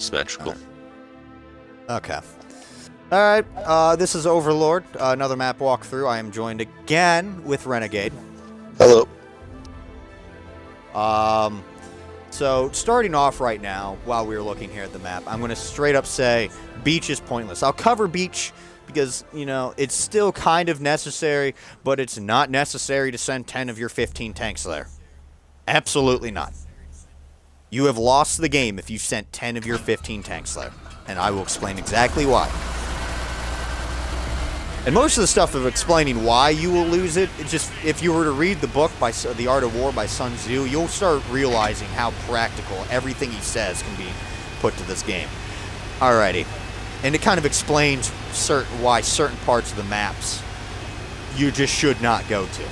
symmetrical. Okay. Alright, this is Overlord, another map walkthrough. I am joined again with Renegade. Hello. So, starting off right now, while we're looking here at the map, I'm going to straight up say beach is pointless. I'll cover beach because, you know, it's still kind of necessary, but it's not necessary to send 10 of your 15 tanks there. Absolutely not. You have lost the game if you've sent 10 of your 15 tanks there, and I will explain exactly why. And most of the stuff of explaining why you will lose it, it's just, if you were to read the book by The Art of War by Sun Tzu, you'll start realizing how practical everything he says can be put to this game. Alrighty. And it kind of explains why certain parts of the maps you just should not go to.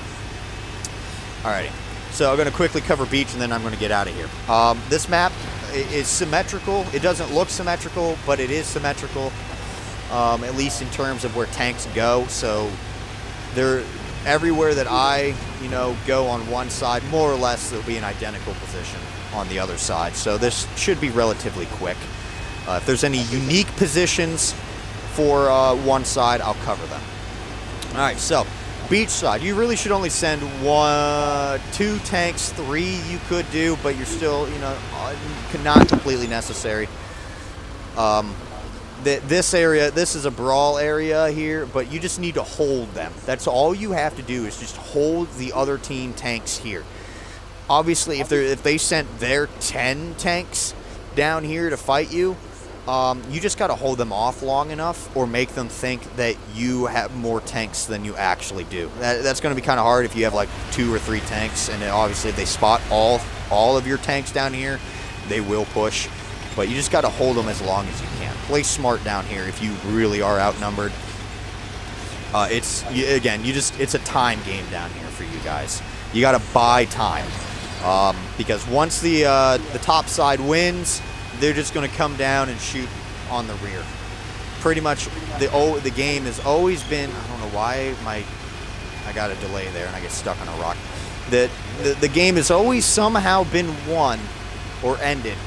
Alrighty. So I'm going to quickly cover beach and then I'm going to get out of here. This map is symmetrical. It doesn't look symmetrical, but it is symmetrical. At least in terms of where tanks go. So they're everywhere that I, go on one side, more or less there'll be an identical position on the other side. So this should be relatively quick. If there's any unique positions for one side, I'll cover them. All right, so beach side, you really should only send 2 tanks, 3 you could do, but you're still, not completely necessary. This area, this is a brawl area here, but you just need to hold them. That's all you have to do is just hold the other team tanks here. Obviously, if they sent their 10 tanks down here to fight you, you just got to hold them off long enough or make them think that you have more tanks than you actually do. That's going to be kind of hard if you have like 2 or 3 tanks, and obviously if they spot all of your tanks down here, they will push. But you just got to hold them as long as you can. Play smart down here if you really are outnumbered. It's a time game down here for you guys. You got to buy time because once the top side wins, they're just going to come down and shoot on the rear. Pretty much, the game has always been. I don't know why I got a delay there and I get stuck on a rock. The game has always somehow been won or ended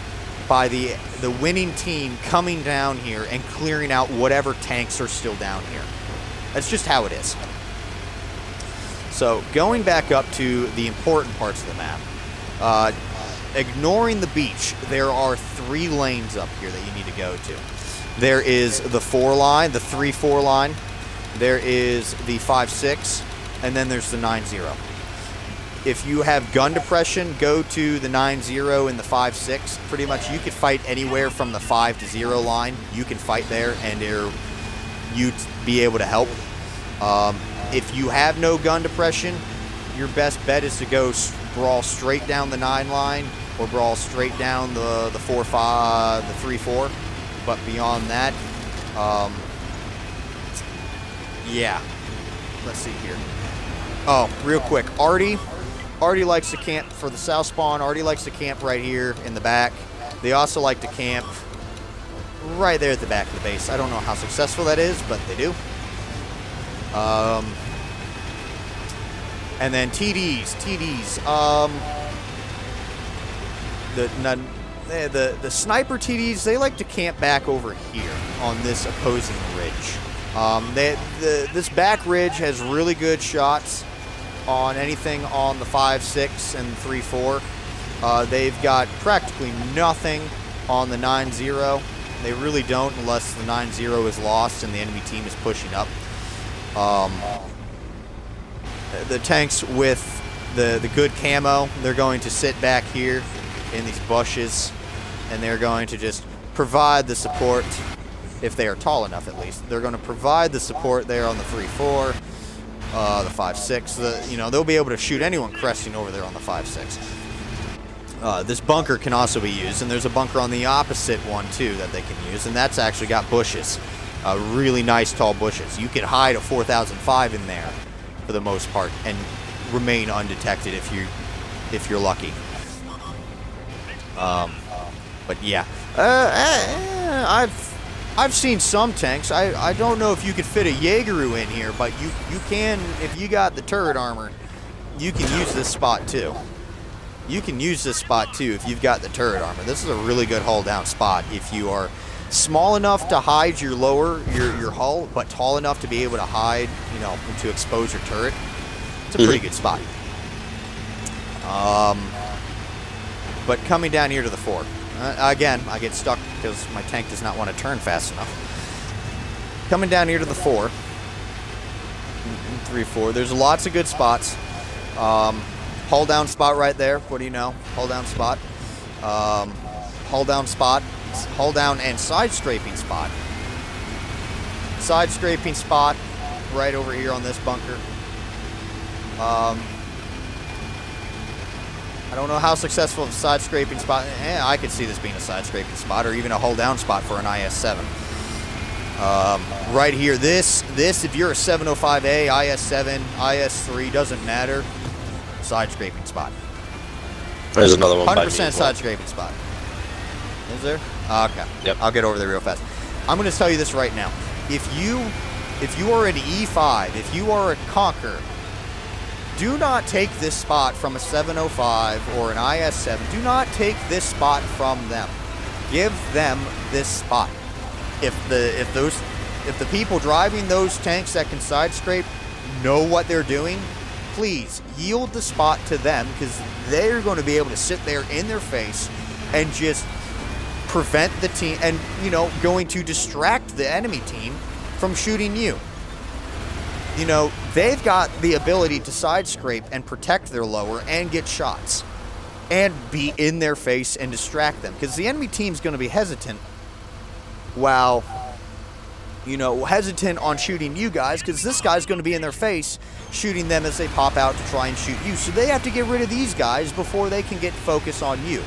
by the winning team coming down here and clearing out whatever tanks are still down here. That's just how it is. So going back up to the important parts of the map, ignoring the beach, there are 3 lanes up here that you need to go to. There is the 4 line, the 3-4 line. There is the 5-6, and then there's the 9-0. If you have gun depression, go to the 9-0 and the 5-6. Pretty much you could fight anywhere from the 5-0 line. You can fight there and you'd be able to help. If you have no gun depression, your best bet is to go brawl straight down the 9 line or brawl straight down the 4-5, the 3-4. But beyond that, yeah. Let's see here. Oh, real quick, Artie likes to camp for the south spawn. Artie likes to camp right here in the back. They also like to camp right there at the back of the base. I don't know how successful that is, but they do. And then TDs. The sniper TDs, they like to camp back over here on this opposing ridge. This back ridge has really good shots on anything on the 5-6 and 3-4. They've got practically nothing on the 9-0. They really don't unless the 9-0 is lost and the enemy team is pushing up. The tanks with the good camo, they're going to sit back here in these bushes and they're going to just provide the support, if they are tall enough at least. They're going to provide the support there on the 3-4. The 5-6, they'll be able to shoot anyone cresting over there on the 5-6. This bunker can also be used, and there's a bunker on the opposite one too that they can use, and that's actually got bushes, really nice tall bushes. You could hide a 4005 in there for the most part and remain undetected if you're lucky. But yeah, I've seen some tanks. I don't know if you could fit a Jaegeru in here, but you can, if you got the turret armor, you can use this spot too. you can use this spot too if you've got the turret armor. This is a really good hull down spot if you are small enough to hide your your hull, but tall enough to be able to hide, you know, to expose your turret. It's a pretty good spot. But coming down here to the 4. Again, I get stuck because my tank does not want to turn fast enough. Coming down here to the 4. 3, 4. There's lots of good spots. Hull down spot right there. What do you know? Hull down spot. Hull down spot. Hull down and side scraping spot. Side scraping spot right over here on this bunker. I don't know how successful a side scraping spot. I could see this being a side scraping spot or even a hull down spot for an IS-7. Right here, this if you're a 705A, IS-7, IS-3, doesn't matter. Side scraping spot. There's another one. 100% side scraping spot. Is there? Okay. Yep. I'll get over there real fast. I'm going to tell you this right now. If you are an E5, if you are a Conqueror, do not take this spot from a 705 or an IS-7. Do not take this spot from them. Give them this spot. If the people driving those tanks that can side scrape know what they're doing, please yield the spot to them, because they're going to be able to sit there in their face and just prevent the team, and, you know, going to distract the enemy team from shooting you. You know, they've got the ability to side scrape and protect their lower and get shots and be in their face and distract them, because the enemy team's going to be hesitant while, you know, hesitant on shooting you guys, because this guy's going to be in their face shooting them as they pop out to try and shoot you. So they have to get rid of these guys before they can get focus on you.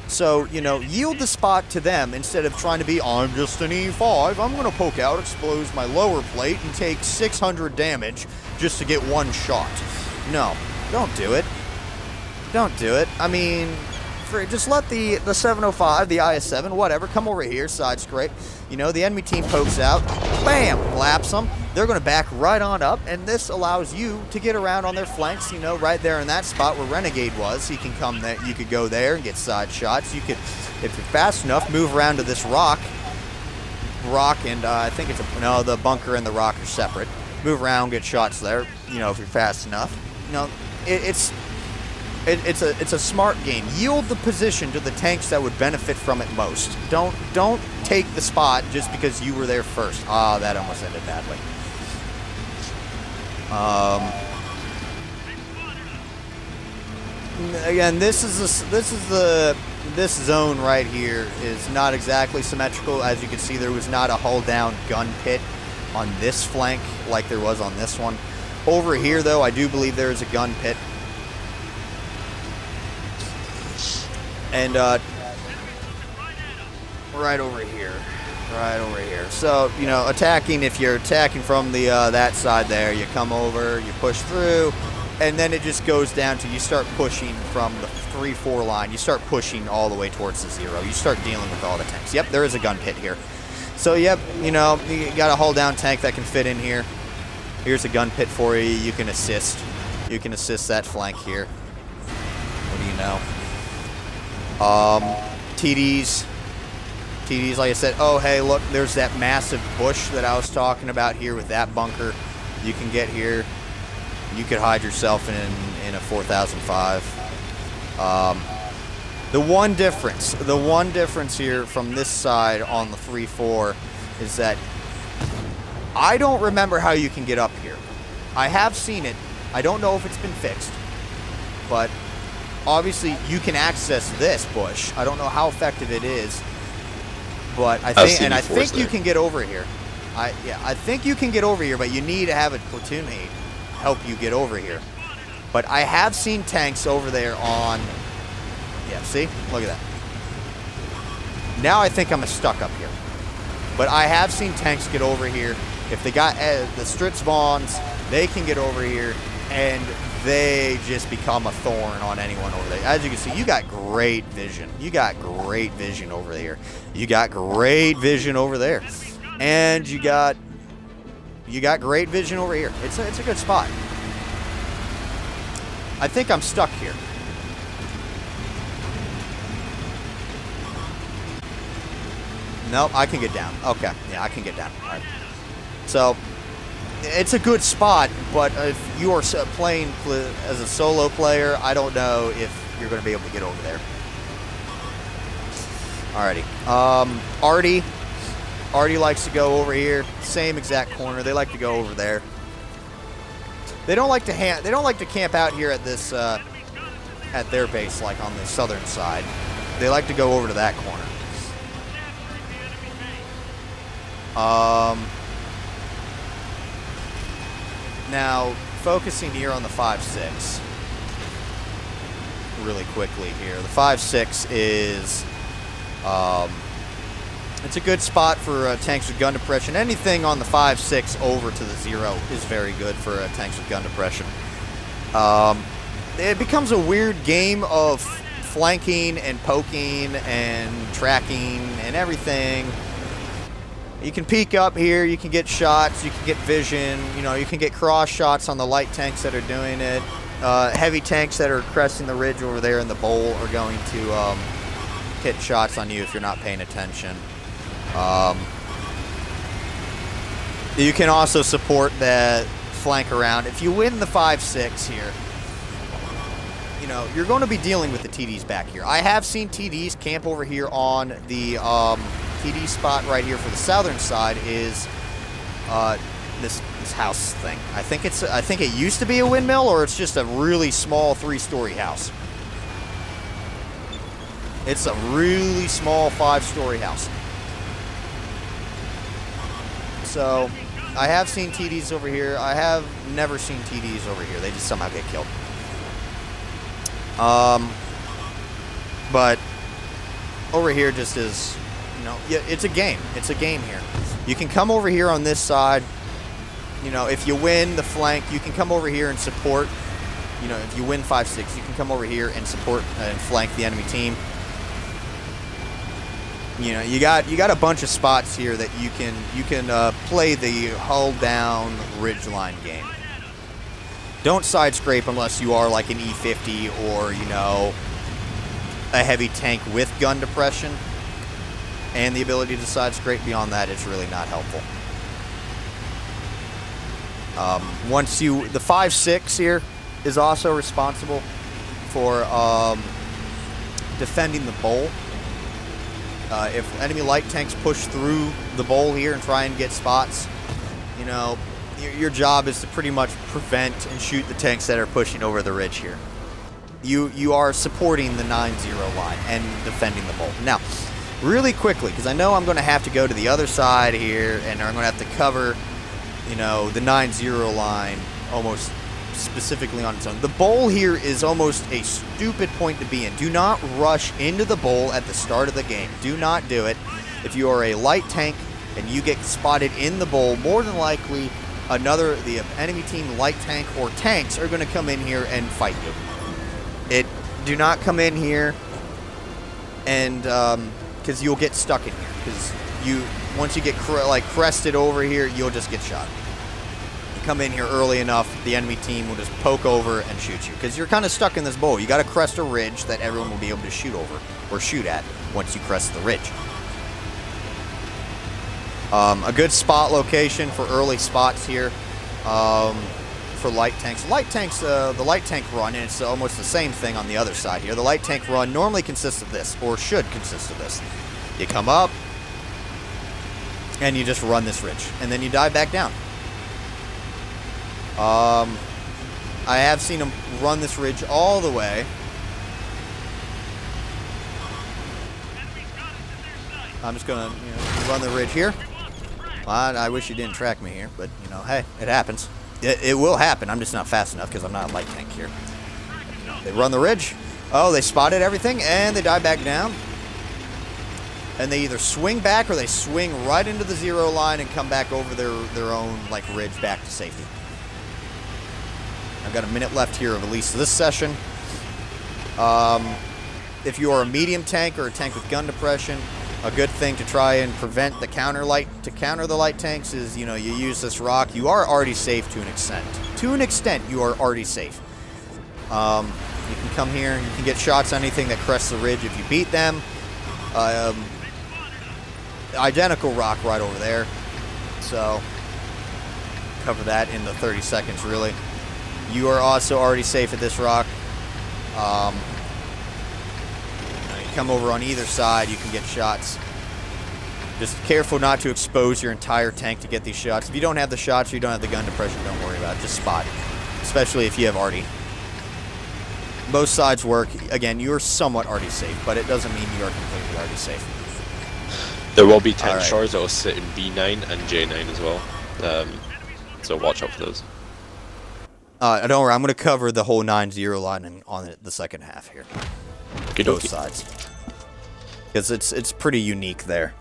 So, you know, yield the spot to them instead of trying to be, I'm just an E5, I'm going to poke out, expose my lower plate, and take 600 damage just to get one shot. No, don't do it. Don't do it. I mean, just let the 705, the IS-7, whatever, come over here, side scrape. You know, the enemy team pokes out, bam, laps them. They're going to back right on up, and this allows you to get around on their flanks, you know, right there in that spot where Renegade was. You can come there, you could go there and get side shots. You could, if you're fast enough, move around to this rock, and I think it's no, the bunker and the rock are separate. Move around, get shots there, you know, if you're fast enough. You know, it's a smart game. Yield the position to the tanks that would benefit from it most. Don't take the spot just because you were there first. Ah, that almost ended badly. Again, this zone right here is not exactly symmetrical. As you can see, there was not a hull down gun pit on this flank like there was on this one. Over here, though, I do believe there is a gun pit. And right over here. So, you know, attacking, if you're attacking from the that side there, you come over, you push through, and then it just goes down to you start pushing from the 3-4 line. You start pushing all the way towards the 0. You start dealing with all the tanks. Yep, there is a gun pit here. So, yep, you know, you got a hull down tank that can fit in here. Here's a gun pit for you. You can assist. You can assist that flank here. What do you know? TDs, like I said, oh, hey, look, there's that massive bush that I was talking about here with that bunker. You can get here. You could hide yourself in a 4005. The one difference here from this side on the 3-4 is that I don't remember how you can get up here. I have seen it. I don't know if it's been fixed, but obviously, you can access this bush. I don't know how effective it is, but I think you can get over here. I think you can get over here, but you need to have a platoon mate help you get over here. But I have seen tanks over there on. Yeah, see, look at that. Now I think I'm stuck up here, but I have seen tanks get over here. If they got the Stritz Vaughns, they can get over here, and they just become a thorn on anyone over there. As you can see, you got great vision. You got great vision over there. You got great vision over there. And you got great vision over here. It's a good spot. I think I'm stuck here. Nope, I can get down. Okay, yeah, I can get down. All right. So, it's a good spot, but if you are playing as a solo player, I don't know if you're going to be able to get over there. Alrighty. Artie likes to go over here. Same exact corner. They like to go over there. They don't like to camp out here at this at their base, like on the southern side. They like to go over to that corner. Now, focusing here on the 5.6 really quickly here. The 5.6 is, it's a good spot for tanks with gun depression. Anything on the 5.6 over to the 0 is very good for tanks with gun depression. It becomes a weird game of flanking and poking and tracking and everything. You can peek up here, you can get shots, you can get vision, you know, you can get cross shots on the light tanks that are doing it. Heavy tanks that are cresting the ridge over there in the bowl are going to hit shots on you if you're not paying attention. You can also support that flank around. If you win the 5.6 here, you know, you're going to be dealing with the TDs back here. I have seen TDs camp over here on the TD spot right here for the southern side is this house thing. I think it used to be a windmill, or it's just a really small 3-story house. It's a really small 5-story house. So I have seen TDs over here. I have never seen TDs over here. They just somehow get killed. But over here just is, you know, yeah, it's a game. It's a game here. You can come over here on this side. You know, if you win the flank, you can come over here and support. You know, if you win 5.6, you can come over here and support and flank the enemy team. You know, you got a bunch of spots here that you can play the hull down ridgeline game. Don't side scrape unless you are like an E50 or, you know, a heavy tank with gun depression and the ability to side scrape. Beyond that, it's really not helpful. The 5.6 here is also responsible for defending the bowl. If enemy light tanks push through the bowl here and try and get spots, you know, your job is to pretty much prevent and shoot the tanks that are pushing over the ridge here. You are supporting the 9-0 line and defending the bowl. Now, really quickly, because I know I'm going to have to go to the other side here, and I'm going to have to cover, you know, the 9-0 line almost specifically on its own. The bowl here is almost a stupid point to be in. Do not rush into the bowl at the start of the game. Do not do it. If you are a light tank and you get spotted in the bowl, more than likely the enemy team light tank or tanks are going to come in here and fight you. Do not come in here and because you'll get stuck in here, because once you get crested over here, you'll just get shot. Come in here early enough, the enemy team will just poke over and shoot you, because you're kind of stuck in this bowl. You got to crest a ridge that everyone will be able to shoot over or shoot at once you crest the ridge. A good spot location for early spots here for light tanks. Light tanks, the light tank run, and it's almost the same thing on the other side here. The light tank run normally consists of this, or should consist of this. You come up and you just run this ridge, and then you dive back down. I have seen them run this ridge all the way. I'm just gonna, you know, run the ridge here. Well, I wish you didn't track me here, but, you know, hey, it happens. It will happen. I'm just not fast enough because I'm not a light tank here. You know, they run the ridge. Oh, they spotted everything, and they dive back down. And they either swing back or they swing right into the 0 line and come back over their own, like, ridge back to safety. I've got a minute left here of at least this session. If you are a medium tank or a tank with gun depression, a good thing to try and prevent the counter the light tanks is, you know, you use this rock. You are already safe to an extent. To an extent, you are already safe. You can come here, you can get shots on anything that crests the ridge if you beat them. identical rock right over there. So, cover that in the 30 seconds, really. You are also already safe at this rock. You come over on either side, you can get shots. Just careful not to expose your entire tank to get these shots. If you don't have the shots or you don't have the gun depression, don't worry about it. Just spot it. Especially if you have arty. Both sides work. Again, you're somewhat arty safe, but it doesn't mean you are completely arty safe. There will be tank Alright. shores that will sit in B9 and J9 as well. So watch out for those. Don't worry, I'm going to cover the whole 9-0 line on the second half here. Both sides. Because it's pretty unique there.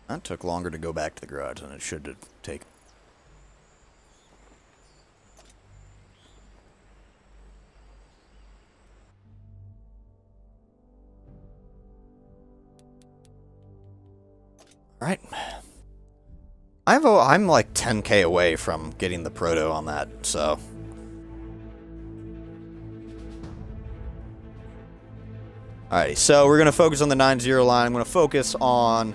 That took longer to go back to the garage than it should have taken. All right. I'm like 10k away from getting the proto on that, so. Alrighty, so we're going to focus on the 9-0 line. I'm going to focus on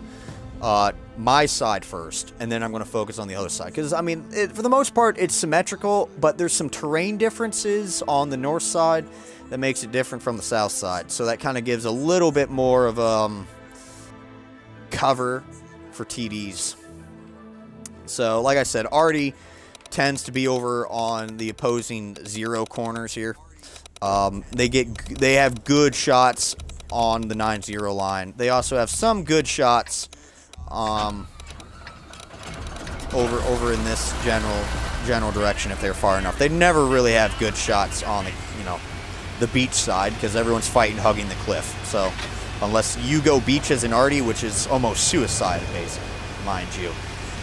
my side first, and then I'm going to focus on the other side. Because, I mean, for the most part, it's symmetrical, but there's some terrain differences on the north side that makes it different from the south side. So that kind of gives a little bit more of cover for TDs. So, like I said, arty tends to be over on the opposing 0 corners here. They have good shots on the 9-0 line. They also have some good shots over in this general direction if they're far enough. They never really have good shots on the beach side because everyone's fighting hugging the cliff. So unless you go beach as an arty, which is almost suicide basically, mind you,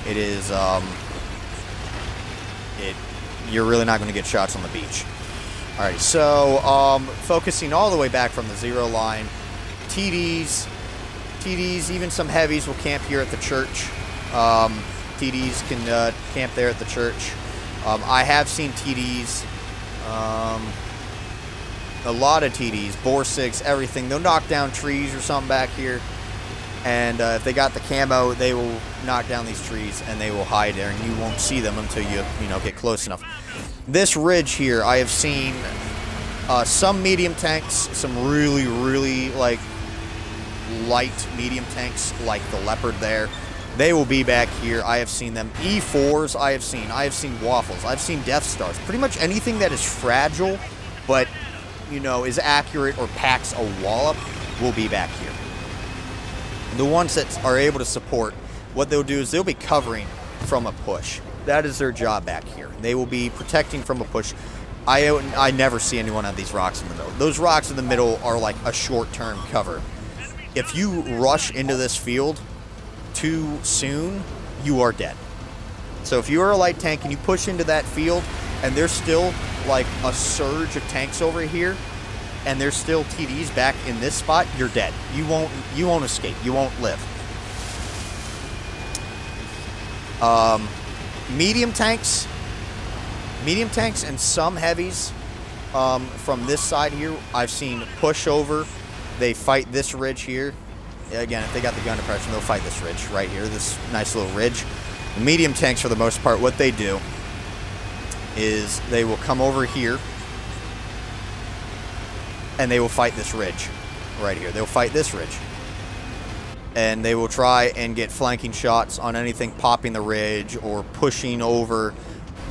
it is you're really not going to get shots on the beach. Alright, so focusing all the way back from the 0 line, TDs, even some heavies will camp here at the church. TDs can camp there at the church. I have seen TDs, a lot of TDs, bore 6, everything. They'll knock down trees or something back here. And if they got the camo, they will knock down these trees and they will hide there, and you won't see them until you get close enough. This ridge here, I have seen some medium tanks, some really, really like light medium tanks, like the Leopard there. They will be back here. I have seen them. E4s, I have seen Waffles, I've seen Death Stars. Pretty much anything that is fragile, but is accurate or packs a wallop will be back here. The ones that are able to support, what they'll do is they'll be covering from a push. That is their job back here. They will be protecting from a push. I never see anyone on these rocks in the middle. Those rocks in the middle are like a short-term cover. If you rush into this field too soon, you are dead. So if you are a light tank and you push into that field and there's still like a surge of tanks over here, and there's still TDs back in this spot, you're dead. You won't escape. You won't live. Medium tanks and some heavies from this side here, I've seen push over. They fight this ridge here. Again, if they got the gun depression, they'll fight this ridge right here, this nice little ridge. The medium tanks, for the most part, what they do is they will come over here and they will fight this ridge right here. They'll fight this ridge. And they will try and get flanking shots on anything popping the ridge or pushing over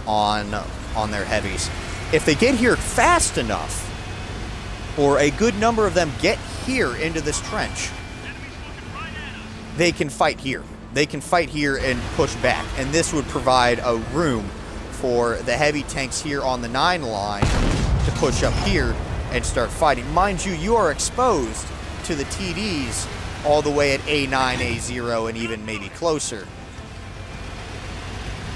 on their heavies. If they get here fast enough, or a good number of them get here into this trench, they can fight here. They can fight here and push back. And this would provide a room for the heavy tanks here on the 9 line to push up here and start fighting. Mind you, you are exposed to the TDs all the way at A9, A0, and even maybe closer.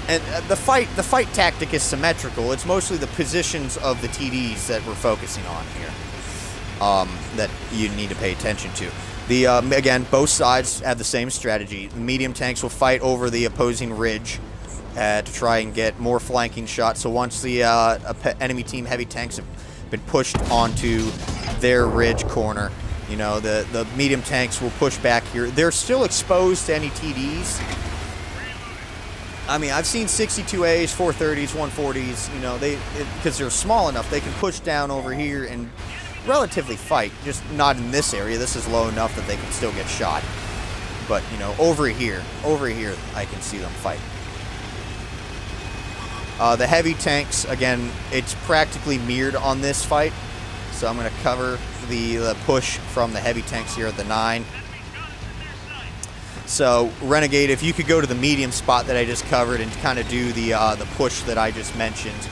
And the fight tactic is symmetrical. It's mostly the positions of the TDs that we're focusing on here that you need to pay attention to. Again, both sides have the same strategy. The medium tanks will fight over the opposing ridge, to try and get more flanking shots. So once the enemy team heavy tanks have been pushed onto their ridge corner, you know, the medium tanks will push back here. They're still exposed to any TDs. I mean, I've seen 62As, 430s, 140s, you know, because they're small enough, they can push down over here and relatively fight, just not in this area. This is low enough that they can still get shot. But, you know, over here, I can see them fight. The heavy tanks, again, it's practically mirrored on this fight. So I'm going to cover the push from the heavy tanks here at the 9. So, Renegade, if you could go to the medium spot that I just covered and kind of do the push that I just mentioned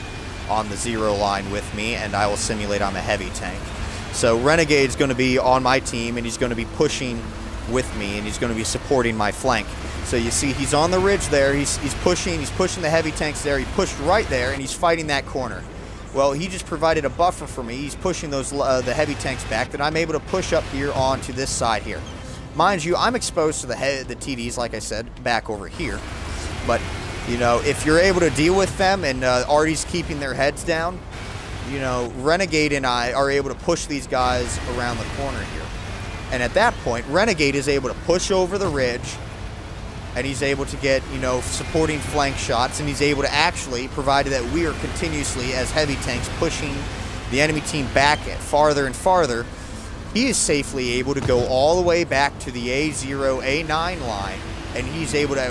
on the 0 line with me, and I will simulate I'm a heavy tank. So, Renegade's going to be on my team, and he's going to be pushing with me, and he's going to be supporting my flank. So you see he's on the ridge there, he's pushing the heavy tanks there, he pushed right there, and he's fighting that corner. Well, he just provided a buffer for me. He's pushing those the heavy tanks back that I'm able to push up here onto this side here. Mind you, I'm exposed to the TDs, like I said, back over here. But, you know, if you're able to deal with them and Artie's keeping their heads down, you know, Renegade and I are able to push these guys around the corner here. And at that point, Renegade is able to push over the ridge, and he's able to get, you know, supporting flank shots, and he's able to actually, provided that we are continuously, as heavy tanks, pushing the enemy team back farther and farther, he is safely able to go all the way back to the A0, A9 line, and he's able to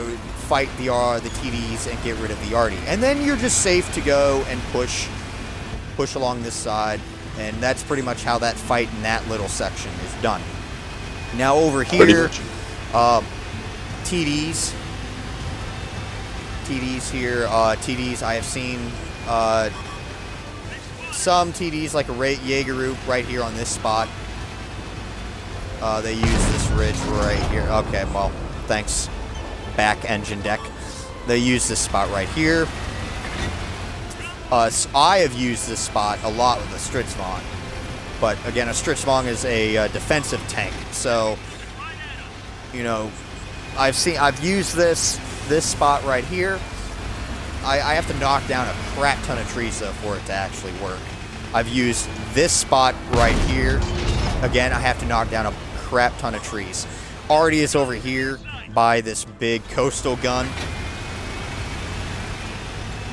fight the TDs and get rid of the Artie. And then you're just safe to go and push along this side, and that's pretty much how that fight in that little section is done. Now over here, TDs here, TDs, I have seen some TDs like a Jaegeru right here on this spot. They use this ridge right here. Okay, well, thanks, back engine deck. They use this spot right here. I have used this spot a lot with the Stritzvong. But again, a Stritzvong is a defensive tank. So, you know, I've used this spot right here. I have to knock down a crap ton of trees though for it to actually work. I've used this spot right here. Again, I have to knock down a crap ton of trees. Artie is over here by this big coastal gun.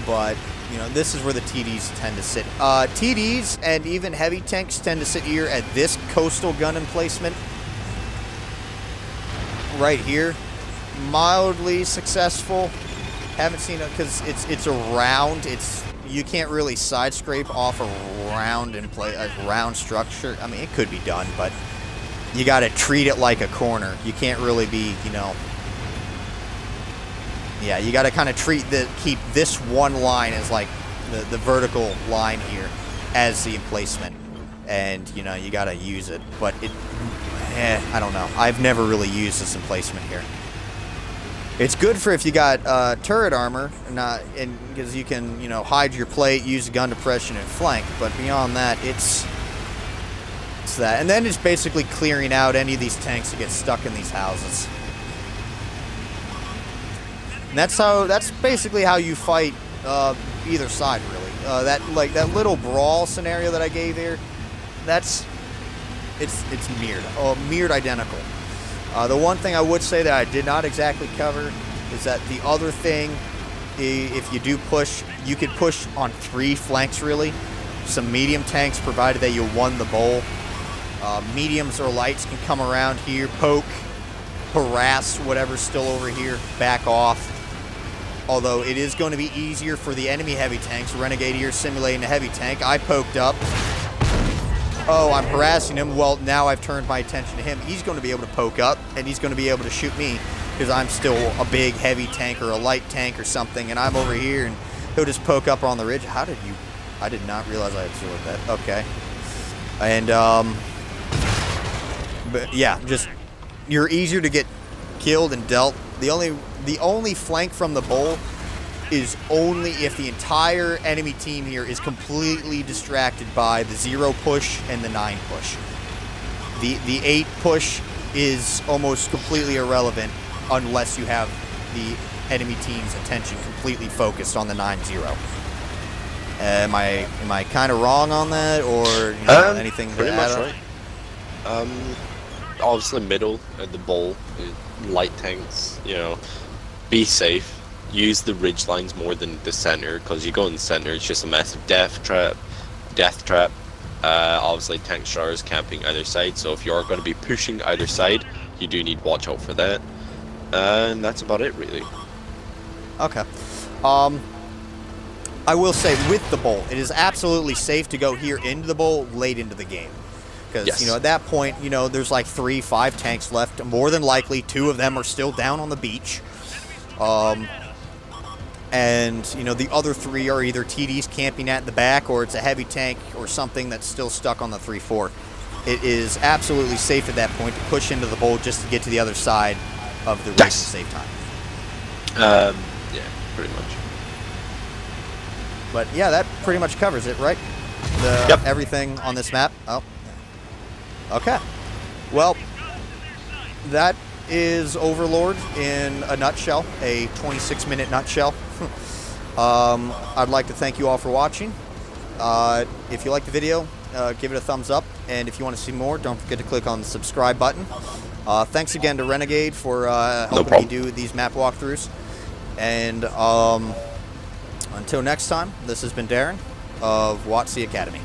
But, you know, this is where the TDs tend to sit. TDs and even heavy tanks tend to sit here at this coastal gun emplacement. Right here. Mildly successful. Haven't seen it because it's a round. You can't really side scrape off a round structure. I mean, it could be done, but you got to treat it like a corner. You can't really be, you know. Yeah, you got to kind of keep this one line as like the vertical line here as the emplacement, and you know you got to use it. But I don't know. I've never really used this emplacement here. It's good for if you got turret armor, and because you can, you know, hide your plate, use gun depression, and flank. But beyond that, it's that, and then it's basically clearing out any of these tanks that get stuck in these houses. And that's basically how you fight either side, really. That little brawl scenario that I gave there, it's mirrored identical. The one thing I would say that I did not exactly cover is that the other thing, if you do push, you could push on 3 flanks really. Some medium tanks, provided that you won the bowl. Mediums or lights can come around here, poke, harass whatever's still over here, back off. Although it is going to be easier for the enemy heavy tanks. Renegade here simulating a heavy tank. I poked up. Oh, I'm harassing him. Well, now I've turned my attention to him. He's going to be able to poke up, and he's going to be able to shoot me because I'm still a big heavy tank or a light tank or something, and I'm over here, and he'll just poke up on the ridge. I did not realize I absorbed that. Okay. And, but yeah, just, you're easier to get killed and dealt. The only flank from the bowl is only if the entire enemy team here is completely distracted by the 0 push and the 9 push. The 8 push is almost completely irrelevant unless you have the enemy team's attention completely focused on the 9-0. Am I kind of wrong on that, or anything? Pretty much right. Obviously middle at the bowl, light tanks. Be safe. Use the ridge lines more than the center, because you go in the center, it's just a massive death trap. Obviously tank stars camping either side, so if you are going to be pushing either side, you do need to watch out for that. And that's about it, really. Okay. I will say, with the bowl, it is absolutely safe to go here into the bowl late into the game. Because, at that point, there's like 3-5 tanks left. More than likely, 2 of them are still down on the beach. And, the other 3 are either TDs camping at the back, or it's a heavy tank or something that's still stuck on the 3-4. It is absolutely safe at that point to push into the bowl just to get to the other side of the race and save time. Yeah, pretty much. But yeah, that pretty much covers it, right? Everything on this map. Oh, okay. Well, that is Overlord in a nutshell, a 26-minute nutshell. I'd like to thank you all for watching. If you like the video, give it a thumbs up, and if you want to see more, don't forget to click on the subscribe button. Thanks again to Renegade for helping me do these map walkthroughs. And until next time, this has been Darren of WotC Academy.